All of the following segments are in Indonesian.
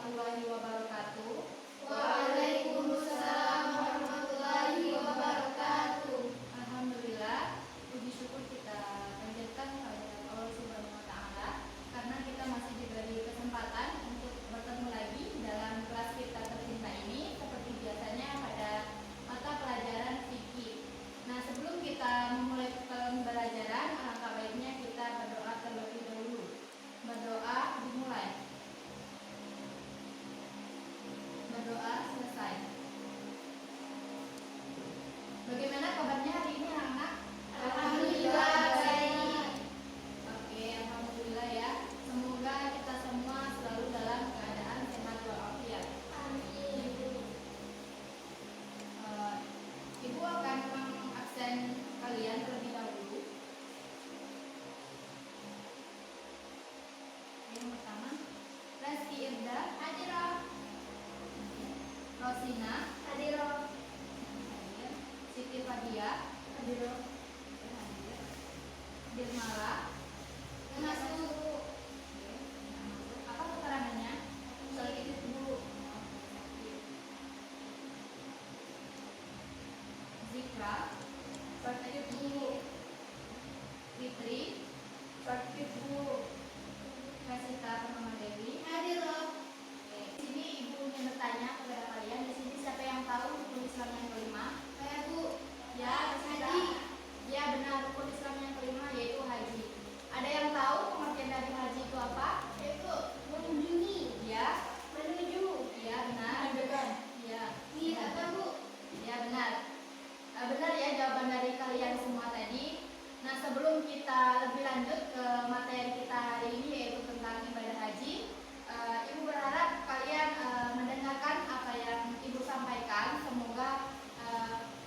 warahmatullahi wabarakatuh. Waalaikumsalam warahmatullahi wabarakatuh. Alhamdulillah, puji syukur kita panjatkan kepada Allah Subhanahu wa Ta'ala karena kita masih diberi kesempatan untuk bertemu lagi dalam kelas kita tercinta ini seperti biasanya pada mata pelajaran fikih. Nah, sebelum kita memulai pembelajaran, alangkah baiknya kita berdoa terlebih dahulu. Berdoa dimulai. Berdoa selesai. Bagaimana kabarnya hari ini anak-anak? Alhamdulillah baik. Oke, alhamdulillah ya. Semoga kita semua selalu dalam keadaan sehat walafiat. Amin. Ibu akan mengabsen kalian terlebih dahulu. Yang pertama, Reski Irda, Hadiroh. Rosina, Hadiroh. Siti Fadia, Hadiroh. Dirmala, Masuk. apa keterangannya? Sedikit dulu. Zikra, praktik dulu. Fitri, praktik dulu. Kasita Purnama Dewi. Hadiroh. Oke, di sini ibu ingin bertanya kepada kalian. Di sini siapa yang tahu rukun Islam yang kelima? Saya Bu. Ya, Kasita. Haji. Ya, benar, rukun Islam yang kelima yaitu haji. Ada yang tahu pengertian dari haji itu apa? Yaitu mengunjungi, Ya, menuju. ya benar. Ya, Di apa Bu? ya benar. Benar ya jawaban dari kalian semua tadi. Nah, sebelum kita lebih lanjut ke materi kita hari ini yaitu tentang ibadah haji, ibu berharap kalian mendengarkan apa yang ibu sampaikan. Semoga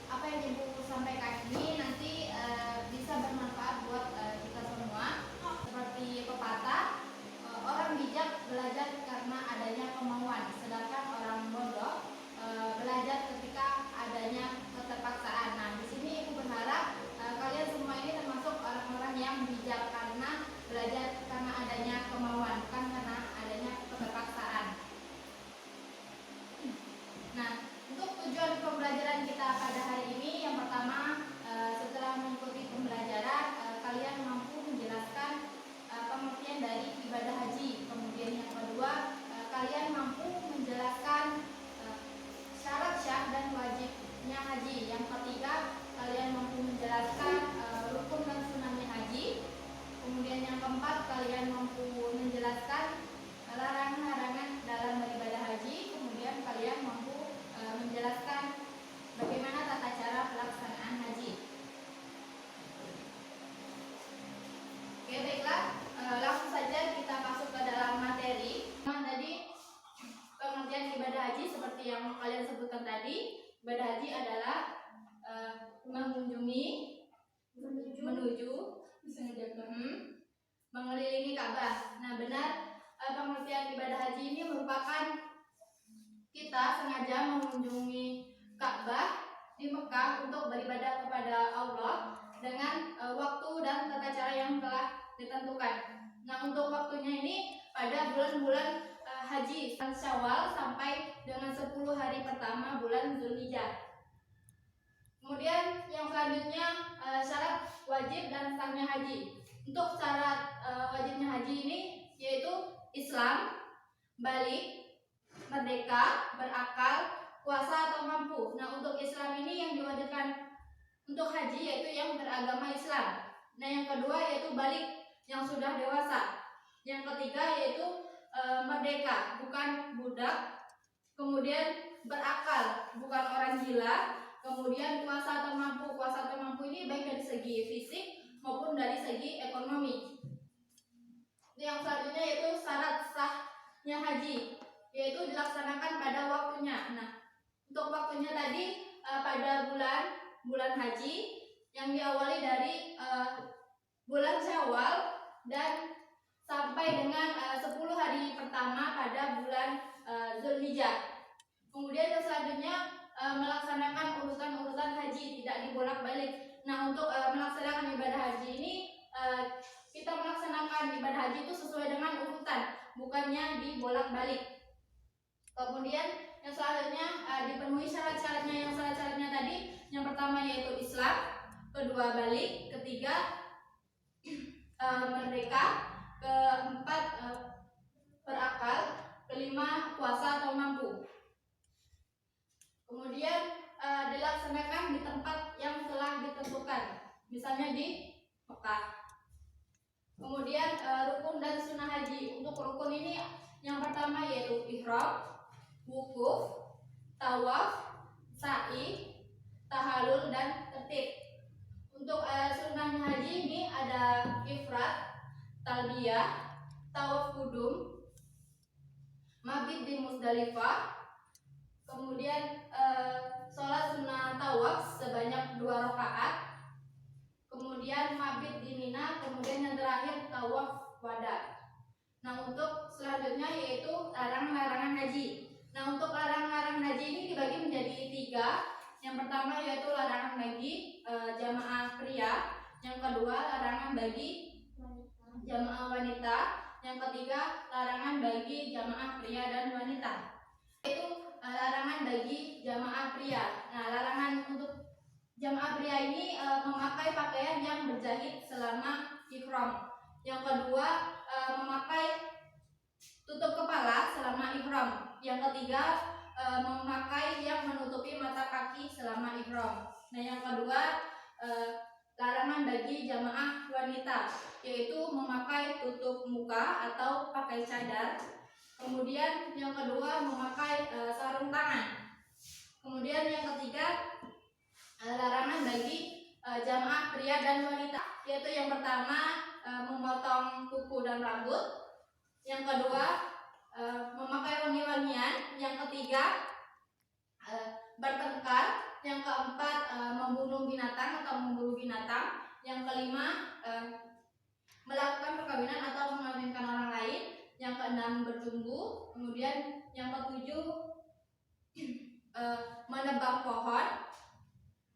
apa yang ibu sampaikan ini nanti bisa bermanfaat buat kita semua. Seperti pepatah, orang bijak belajar karena adanya kemauan, sedangkan orang bodoh belajar ketika adanya keterpaksaan. Nah, di sini ibu berharap kalian semua ini termasuk orang-orang yang bijak karena belajar karena adanya kemauan, bukan karena adanya keterpaksaan. Nah, untuk tujuan pembelajaran kita pada hari ini, yang pertama, setelah mengikuti pembelajaran, kalian mampu menjelaskan pengertian dari ibadah haji. Kemudian yang kedua, kalian mampu menjelaskan syarat syah dan wajibnya haji. Yang ketiga, kalian mampu menjelaskan rukun dan sunahnya haji. Kemudian yang keempat, kalian mampu menjelaskan larangan-larangan dalam beribadah haji. Kemudian kalian mampu menjelaskan bagaimana tata cara pelaksanaan haji. Oke, baiklah, langsung saja kita masuk ke dalam materi. Tadi pengertian ibadah haji seperti yang kalian sebutkan tadi, ibadah haji adalah mengunjungi, menuju, mengelilingi Ka'bah. Nah, benar, pengertian ibadah haji ini merupakan kita sengaja mengunjungi Ka'bah di Mekah untuk beribadah kepada Allah dengan waktu dan tata cara yang telah ditentukan. Nah, untuk waktunya ini pada bulan-bulan haji Syawal sampai dengan 10 hari pertama bulan Zulhijjah. Kemudian yang selanjutnya syarat wajib dan sahnya haji. Untuk syarat wajibnya haji ini yaitu Islam, balik, merdeka, berakal, puasa atau mampu. Nah, untuk Islam ini yang diwajibkan untuk haji yaitu yang beragama Islam. Nah, yang kedua yaitu balik, yang sudah dewasa. Yang ketiga yaitu merdeka, bukan budak. Kemudian berakal, bukan orang gila. Kemudian puasa atau mampu. Puasa atau mampu ini baik dari segi fisik maupun dari segi ekonomi. Yang selanjutnya yaitu syarat sahnya haji, yaitu dilaksanakan pada waktunya. Nah, untuk waktunya tadi pada bulan haji yang diawali dari bulan Syawal dan sampai dengan 10 hari pertama pada bulan Zulhijjah. Kemudian yang selanjutnya melaksanakan urutan-urutan haji, tidak dibolak-balik. Nah, untuk melaksanakan ibadah haji ini kita melaksanakan ibadah haji itu sesuai dengan urutan, bukannya dibolak-balik. Kemudian yang selanjutnya dipenuhi syarat-syaratnya. Yang syarat-syaratnya tadi yang pertama yaitu Islam, kedua balik, ketiga merdeka, keempat berakal, kelima puasa atau mampu. Kemudian dilaksanakan di tempat yang telah ditentukan, misalnya di Mekah. Kemudian rukun dan sunnah haji. Untuk rukun ini yang pertama yaitu ihram, wukuf, tawaf, sa'i, tahallul dan tertib. Untuk sunnah haji ini ada ifrat, talbiyah, tawaf kudum, mabit di Musdalifah, kemudian sholat sunnah tawaf sebanyak 2 rakaat, kemudian mabit di Mina, kemudian yang terakhir tawaf wada. Nah, untuk selanjutnya yaitu larangan-larangan haji. Nah, untuk larangan-larangan haji ini dibagi menjadi 3. Yang pertama yaitu larangan bagi jamaah pria, yang kedua larangan bagi jamaah wanita, yang ketiga larangan bagi jamaah pria dan wanita. Itu larangan bagi jamaah pria. Nah, larangan untuk jamaah pria ini memakai pakaian yang berjahit selama ihram. Yang kedua memakai tutup kepala selama ihram. Yang ketiga memakai yang menutupi mata kaki selama ihram. Nah, yang kedua larangan bagi jamaah wanita, yaitu memakai tutup muka atau pakai cadar. Kemudian yang kedua memakai sarung tangan. Kemudian yang ketiga larangan bagi jamaah pria dan wanita, yaitu yang pertama memotong kuku dan rambut, yang kedua memakai wangi-wangian, yang ketiga bertengkar, yang keempat membunuh binatang atau memburu binatang, yang kelima melakukan perkawinan atau mengawinkan orang lain, yang keenam bertumbuh, kemudian yang ketujuh menebang pohon.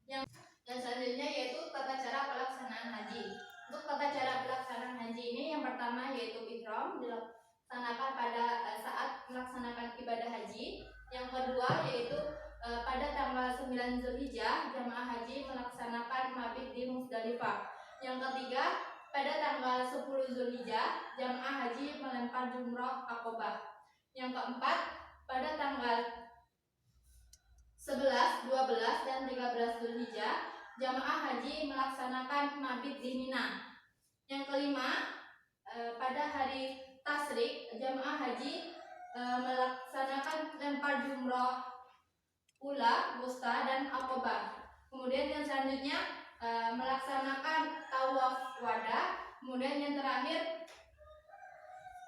Yang selanjutnya yaitu tata cara pelaksanaan haji. Untuk tata cara pelaksanaan haji ini yang pertama yaitu ihram, dilaksanakan pada saat melaksanakan ibadah haji. Yang kedua yaitu pada tanggal 9 Zulhijjah jamaah haji melaksanakan mabit di Musdalifah. Yang ketiga pada tanggal 10 Zulhijjah jamaah haji melempar jumrah Aqobah. Yang keempat pada tanggal 11, 12, dan 13 Zulhijjah jamaah haji melaksanakan mabit di Mina. Yang kelima pada hari Tasyrik jamaah haji melaksanakan lempar jumrah ula, wusta, dan aqobah. Kemudian yang selanjutnya melaksanakan tawaf wada. Kemudian yang terakhir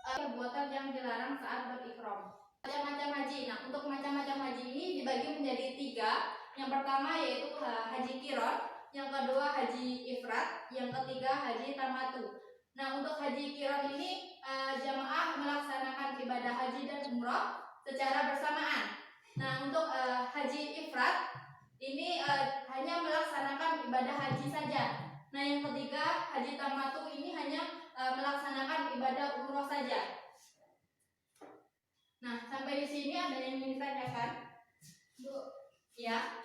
perbuatan yang dilarang saat berihram. Macam-macam haji. Nah, untuk macam-macam haji ini dibagi menjadi 3. Yang pertama yaitu haji qiron, yang kedua haji ifrat, yang ketiga haji tamatu. Nah, untuk haji qiron ini jamaah melaksanakan ibadah haji dan umroh secara bersamaan. Nah, untuk haji ifrat ini hanya melaksanakan ibadah haji saja. Nah, yang ketiga haji tamatu ini hanya melaksanakan ibadah umroh saja. Nah, sampai di sini ada yang ingin ditanyakan? Bu, Ya.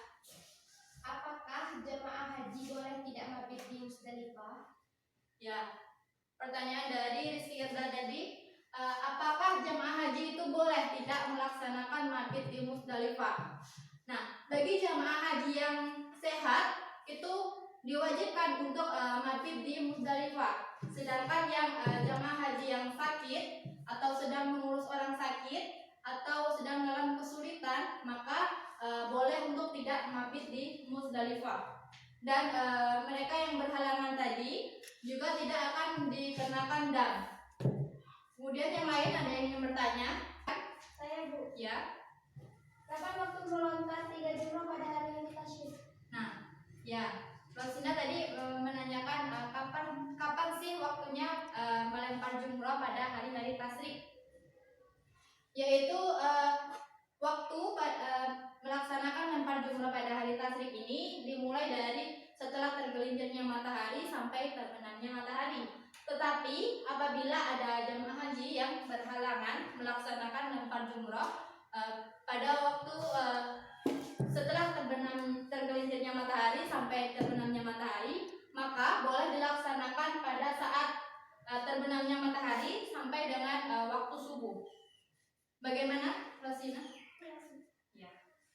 apakah jemaah haji boleh tidak mabit di Musdalifah? Ya. Pertanyaan dari Rizky Irza tadi, apakah jemaah haji itu boleh tidak melaksanakan mabit di Musdalifah? Nah, bagi jemaah haji yang sehat itu diwajibkan untuk mabit di Musdalifah. Sedangkan yang jemaah haji yang sakit atau sedang mengurus orang sakit atau sedang dalam kesulitan, maka boleh untuk tidak mabit di Musdalifah. Dan mereka yang berhalangan tadi juga tidak akan dikenakan dam. Kemudian yang lain ada yang ingin bertanya? Saya, Bu. Ya. Kapan waktu melontar 3 jumrah pada hari yang tasyrik? Nah, ya. Rosina tadi menanyakan kapan sih waktunya melempar jumrah pada hari-hari tasyrik, yaitu waktu melaksanakan lempar jumrah pada hari tasyrik ini dimulai dari setelah tergelincirnya matahari sampai terbenamnya matahari. Tetapi apabila ada jemaah haji yang berhalangan melaksanakan lempar jumrah Bagaimana, Rosina? Ya.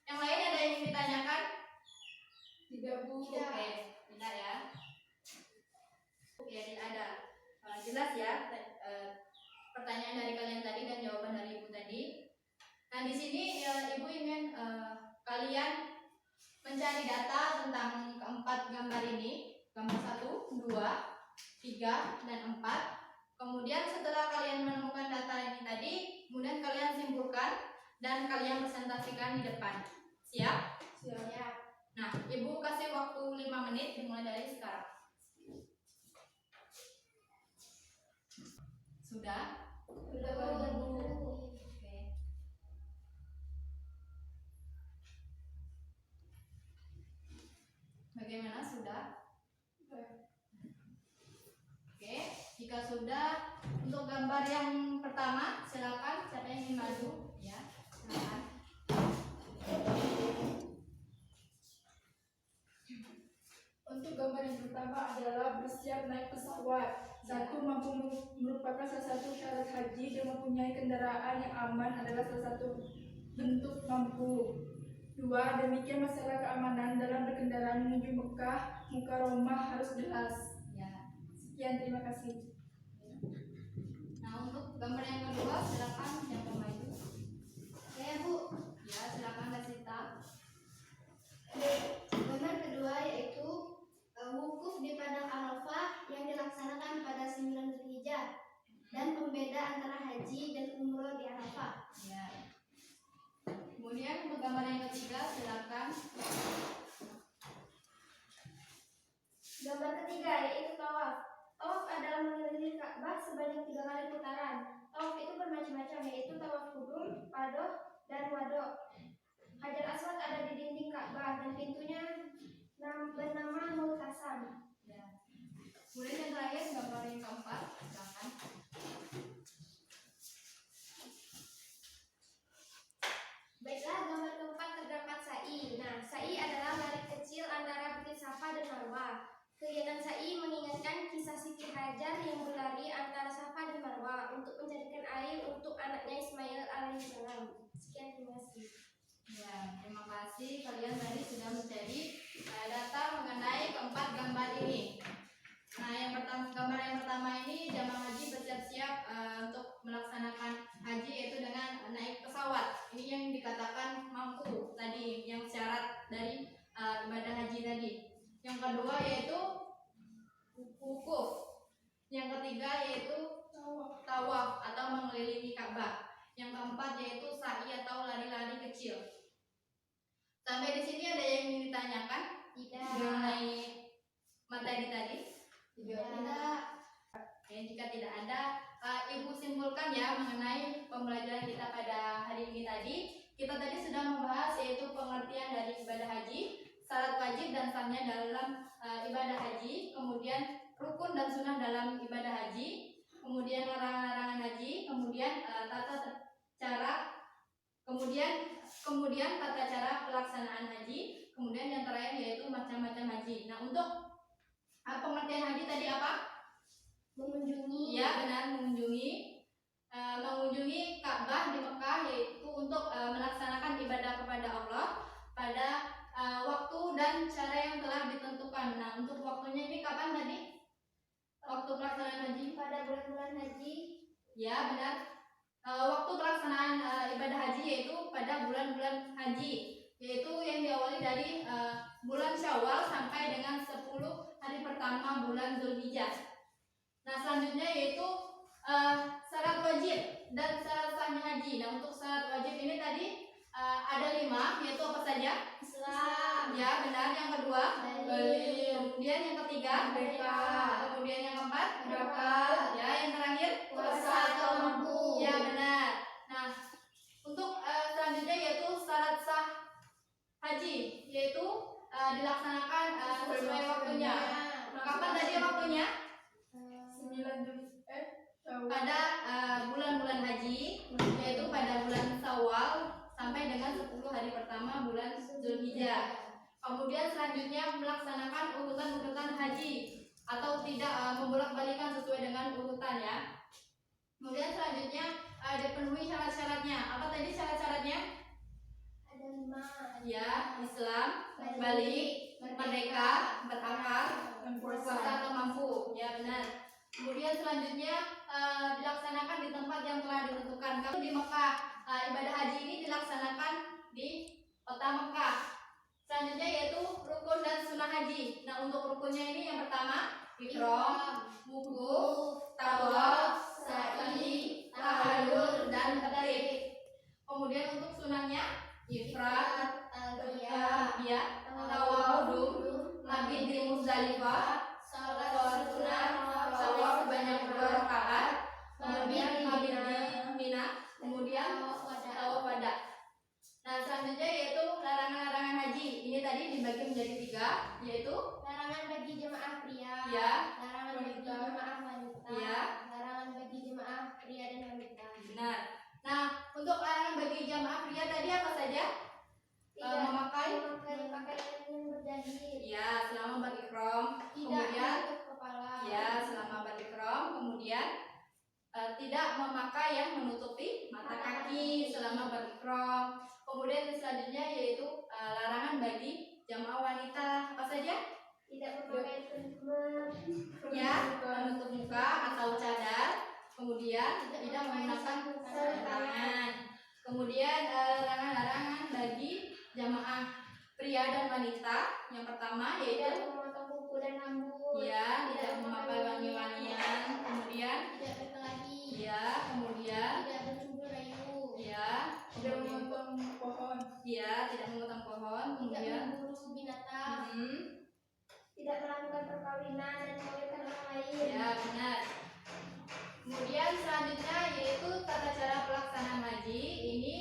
Yang lain ada yang ditanyakan? Tidak, Bu. Oke, tidak ya. Oke, tidak ada. Jelas ya pertanyaan dari kalian tadi dan jawaban dari Ibu tadi. Nah, di sini Ibu ingin kalian mencari data tentang keempat gambar ini, gambar 1, 2, 3, dan 4. Kemudian setelah kalian menemukan data ini tadi, kemudian kalian simpulkan dan kalian presentasikan di depan. Siap? Siap. Nah, Ibu kasih waktu 5 menit dimulai dari sekarang. Sudah? Sudah, Bu. Oke. Bagaimana, sudah? Oke, jika sudah, untuk gambar yang pertama silakan, siapa yang ingin maju? Ya, silakan. Untuk gambar yang pertama adalah bersiap naik pesawat. Satu, mampu merupakan salah satu syarat haji dan mempunyai kendaraan yang aman adalah salah satu bentuk mampu. Dua, demikian masalah keamanan dalam berkendara menuju Mekah, Mukarramah harus jelas. Ya. Sekian, terima kasih. Nah, untuk gambar yang kedua silakan yang maju. Saya, Bu. Ya, silakan Desita. Gambar kedua yaitu wukuf di Padang Arafah yang dilaksanakan pada 9 Zulhijjah dan pembeda antara haji dan umroh di Arafah. Ya. Kemudian untuk gambar yang ketiga silakan. Gambar ketiga yaitu tawaf. Tawaf adalah mengelilingi Ka'bah sebanyak 3 kali putaran. Tawaf itu bermacam-macam, yaitu tawaf kudum, padoh, dan wado. Hajar Aswad ada di dinding Ka'bah dan pintunya bernama Multasam. Ya. Kemudian yang terakhir gambar yang keempat silakan. Baiklah, gambar keempat terdapat sa'i. Nah, sa'i adalah lari kecil antara Bukit Safa dan Marwah. Kegiatan sa'i mengingatkan kisah Siti Hajar yang berlari antara Safa dan Marwah untuk mencarikan air untuk anaknya Ismail alaihissalam. Sekian, terima kasih. Ya, terima kasih kalian tadi sudah mencari data mengenai keempat gambar ini. Nah, gambar yang pertama ini jamaah haji bersiap-siap untuk melaksanakan haji yaitu dengan naik pesawat. Ini yang dikatakan mampu tadi, yang syarat dari ibadah haji tadi. Yang kedua yaitu wukuf. Yang ketiga yaitu tawaf atau mengelilingi Ka'bah. Yang keempat yaitu sa'i atau lari-lari kecil. Sampai di sini ada yang ingin ditanyakan mengenai materi tadi? Tidak. Oke, jika tidak ada, Ibu simpulkan ya mengenai pembelajaran kita pada hari ini tadi. Kita tadi sudah membahas yaitu pengertian dari ibadah haji, syarat wajib dan sahnya dalam ibadah haji, kemudian rukun dan sunnah dalam ibadah haji, kemudian larangan-larangan haji, kemudian tata cara, kemudian tata cara pelaksanaan haji, kemudian yang terakhir yaitu macam-macam haji. Nah, untuk pengertian haji tadi apa? Mengunjungi. Ya, benar, mengunjungi Ka'bah di Mekah, yaitu untuk melaksanakan ibadah kepada Allah pada waktu dan cara yang telah ditentukan. Nah, untuk waktunya ini kapan tadi? Waktu pelaksanaan haji? Pada bulan-bulan haji. Ya, benar. Waktu pelaksanaan ibadah haji yaitu pada bulan-bulan haji, yaitu yang diawali dari bulan Syawal sampai dengan 10 hari pertama bulan Zulhijjah. Nah, selanjutnya yaitu syarat wajib dan syarat sahnya haji. Nah, untuk syarat wajib ini tadi ada 5, yaitu apa saja? Islam. Ya, benar. Yang kedua, Dalil. kemudian yang ketiga, Mereka. kemudian yang keempat, Berakal. ya, yang terakhir, Puasa atau mampu. ya, benar. Nah, untuk selanjutnya yaitu syarat sah haji, yaitu dilaksanakan sesuai waktunya. Kapan tadi waktunya? 9 Pada bulan-bulan haji, yaitu pada bulan Syawal sampai dengan 10 hari pertama bulan Zulhijjah. Kemudian selanjutnya melaksanakan urutan-urutan haji atau tidak membolak-balikan sesuai dengan urutan ya. Kemudian selanjutnya dipenuhi syarat-syaratnya. Apa balik, merdeka, berakal, berkuasa atau mampu. Ya benar. Kemudian selanjutnya dilaksanakan di tempat yang telah ditentukan. Kalau di Mekah, ibadah haji ini dilaksanakan di kota Mekah. Selanjutnya yaitu rukun dan sunnah haji. Nah, untuk rukunnya ini yang pertama ihram, wukuf, tawaf, sa'i, tahallul, dan tahlil. Kemudian untuk sunnahnya ifrad, talbiyah, tawaf qudum, mabit di Muzdalifah, salat sunnah, tawaf sebanyak 2 rakaat, mabit di Mina, kemudian tawaf wada. Nah, selanjutnya yaitu larangan-larangan haji. Ini tadi dibagi menjadi 3, yaitu larangan bagi jemaah pria, ya, larangan bagi jemaah wanita, ya, larangan bagi jemaah pria dan wanita. benar. Nah, untuk larangan bagi jamaah pria tadi apa saja? Memakai pakaian yang berjahit, ya selama berihram, tidak kemudian menutup kepala, ya selama berihram, kemudian tidak memakai yang menutupi mata kaki selama berihram. Kemudian selanjutnya yaitu larangan bagi jamaah wanita apa saja? tidak memakai treatment, Ya, menutup muka atau cadar. Kemudian tidak menggunakan sarung tangan. Kemudian larangan-larangan bagi jamaah pria dan wanita. Yang pertama tidak yaitu memotong kuku dan rambut, ya tidak memakai wangi-wangian. Kemudian tidak berkelahi, ya, kemudian tidak bercumbu rayu, ya, Tidak kemudian memotong pohon. ya tidak memotong pohon. tidak Kemudian memburu binatang, tidak melakukan perkawinan dan melahirkan orang lain. ya benar. Kemudian selanjutnya yaitu tata cara pelaksanaan haji. Ini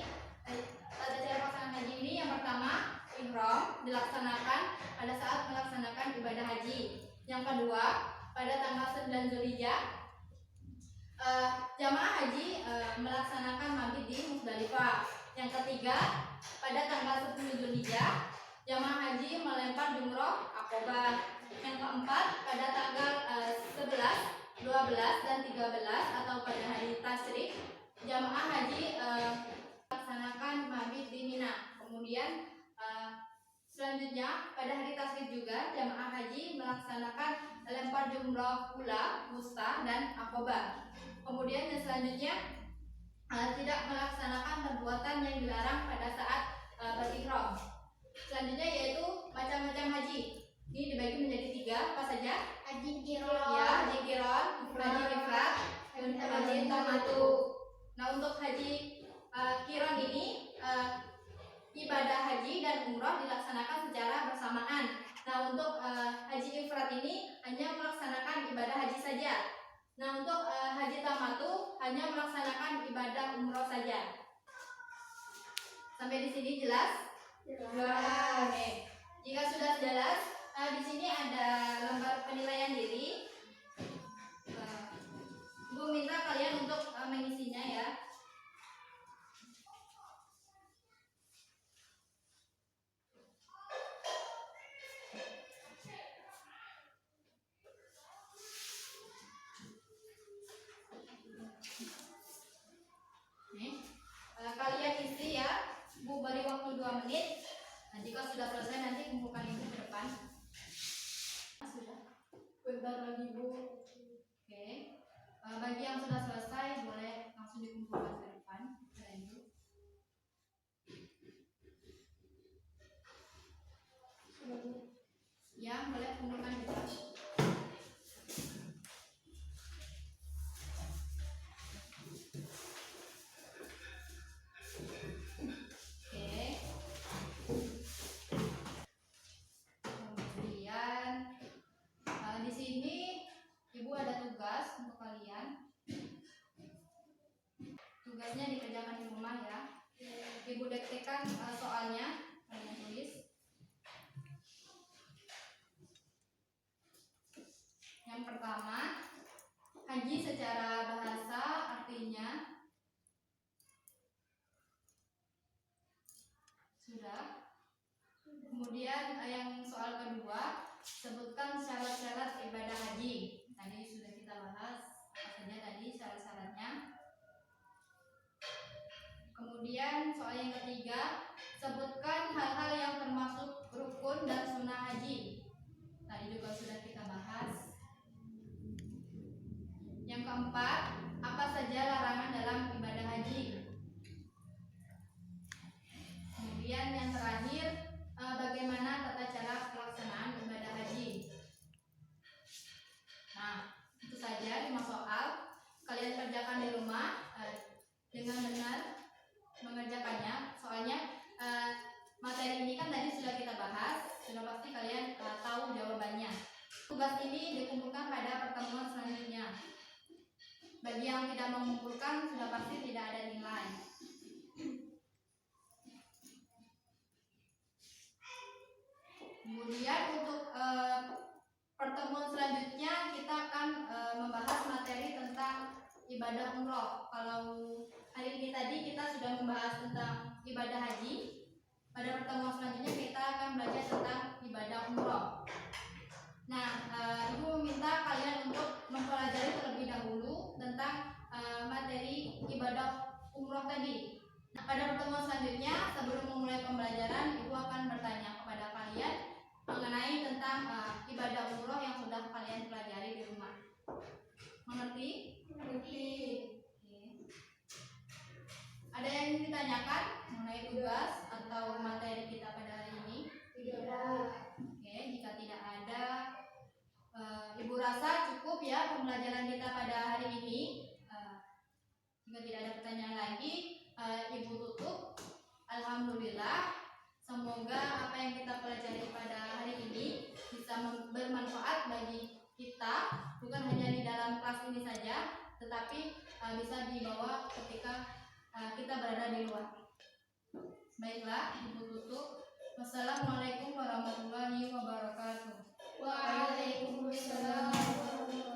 tata cara pelaksanaan haji ini yang pertama ihram dilaksanakan pada saat melaksanakan ibadah haji. Yang kedua pada tanggal 9 Zulhijjah jamaah haji melaksanakan mabit di Muzdalifah. Yang ketiga pada tanggal 10 Zulhijjah jamaah haji melempar jumroh Aqobah. Yang keempat pada tanggal 11, 12 dan 13 atau pada hari tasyrik jamaah haji melaksanakan mabit di Mina. Kemudian selanjutnya pada hari tasyrik juga jamaah haji melaksanakan lempar jumroh ula, wusta dan Aqobah. Kemudian yang selanjutnya tidak melaksanakan perbuatan yang dilarang pada saat berihram. Selanjutnya yaitu macam-macam haji. Ini dibagi menjadi 3, apa saja? Haji kiron, Ya, haji kiron, haji ifrad, dan haji tamatu. Nah, untuk haji kiron ini ibadah haji dan umroh dilaksanakan secara bersamaan. Nah, untuk haji ifrad ini hanya melaksanakan ibadah haji saja. Nah, untuk haji tamatu hanya melaksanakan ibadah umroh saja. Sampai di sini jelas? Jelas. Oke. Jika sudah jelas, di sini ada lembar penilaian diri. Ibu minta kalian untuk mengisinya ya. Nih, kalian isi ya. Bu beri waktu 2 menit. Nah, jika sudah selesai nanti kumpulkan ibu ke depan. Sudah. Bentar lagi, Bu. Oke. Bagi yang sudah selesai boleh langsung dikumpulkan ke depan. Kalian dulu. Ya, boleh kumpulkan di depan. Kemudian di sini ibu ada tugas untuk kalian. Tugasnya dikerjakan di rumah ya. Ibu diktekan soalnya, kalian tulis. Yang pertama, haji secara bahasa artinya sudah. Kemudian yang soal kedua, sebutkan syarat-syarat ibadah haji. Tadi sudah kita bahas apa saja tadi syarat-syaratnya. Kemudian soal yang ketiga, sebutkan hal-hal yang termasuk rukun rukun dan sunnah haji. Tadi juga sudah kita bahas. Yang keempat, apa saja larangan dalam ibadah haji. Kemudian yang terakhir, bagaimana tata cara pelaksanaan ibadah haji. Nah, itu saja 5 soal. Kalian kerjakan di rumah dengan benar mengerjakannya. Soalnya materi ini kan tadi sudah kita bahas, sudah pasti kalian tahu jawabannya. Tugas ini dikumpulkan pada pertemuan selanjutnya. Bagi yang tidak mengumpulkan sudah pasti tidak ada nilai. Kemudian untuk pertemuan selanjutnya kita akan membahas materi tentang ibadah umroh. Kalau hari ini tadi kita sudah membahas tentang ibadah haji, pada pertemuan selanjutnya kita akan belajar tentang ibadah umroh. Nah, Ibu meminta kalian untuk mempelajari terlebih dahulu tentang materi ibadah umroh tadi. Nah, pada pertemuan selanjutnya, sebelum memulai pembelajaran, Ibu akan bertanya kepada kalian mengenai tentang ibadah umroh yang sudah kalian pelajari di rumah. Mengerti? Mengerti. Oke. Ada yang ingin ditanyakan mengenai tugas atau materi kita pada hari ini? Tidak. Oke, jika tidak ada, Ibu rasa cukup ya pembelajaran kita pada hari ini. Jika tidak ada pertanyaan lagi, Ibu tutup. Alhamdulillah, semoga apa yang kita pelajari pada hari ini bisa bermanfaat bagi kita, bukan hanya di dalam kelas ini saja, tetapi bisa dibawa ketika kita berada di luar. Baiklah, Ibu tutup. Wassalamualaikum warahmatullahi wabarakatuh. Waalaikumsalam warahmatullahi wabarakatuh.